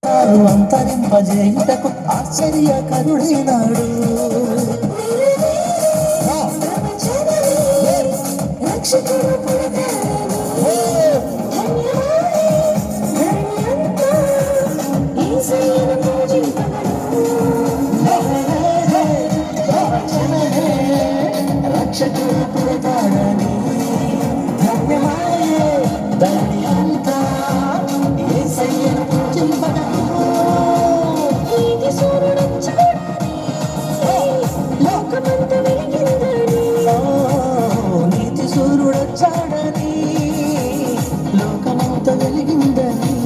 అంతరింపజేయుటకు ఆశ్చర్యకరుడైనాడు. రక్షకుడు పుడతాడని ధన్యమాయే దాని అంతా యేసయ్యను పూజింపగా నీతి సూర్యుడొచ్చాడని లోకమంత వెలిగిందని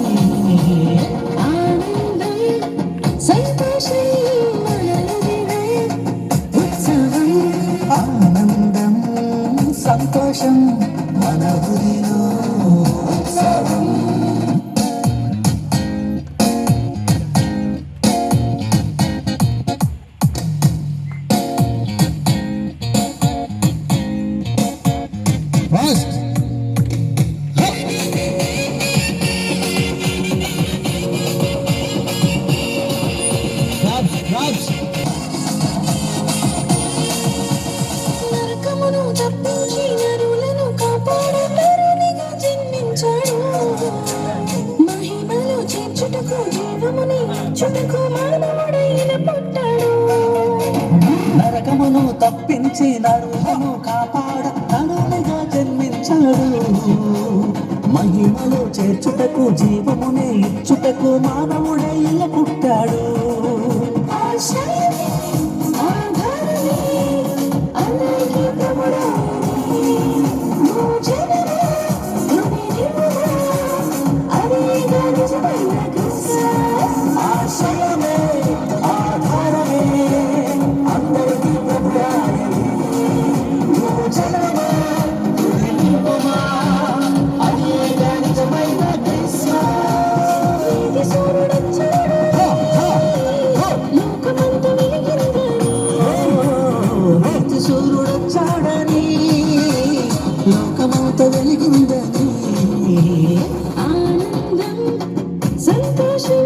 ఆనందం సంతోషం మన ఊరిలో ఉత్సవం. నరకమును తప్పించి నరులను కాపాడతారనిగా జన్మించాడు. మహిమలో చేర్చుటకు జీవముని ఇచ్చుటకు మానవుడైన పుట్టాడు. నరకమును తప్పించి నరులను కాపాడ తనునిగా జన్మించాడు. మహిమలో చేర్చుటకు జీవమునే ఇచ్చుటకు మానవుడై పుట్టాడు. ఆశ్రయమే, ఆధారమే, అందరికీ ప్రభుడాయనే. భోజనమే, తుదినివ్వగా, అదేగా నిజమైన క్రిస్మస్. ఆశ్రయమే, ఆధారమే, అందరికీ ప్రభుడాయనే. భోజనమే, తుదినివ్వగా, అదేగా నిజమైన క్రిస్మస్. నీతి సూర్యుడొచ్చాడు, లోకమంతా వెలిగిందని. నీతి సూర్యుడొచ్చాడని లోకమంత వెలిగిందని ఆనందం సంతోషం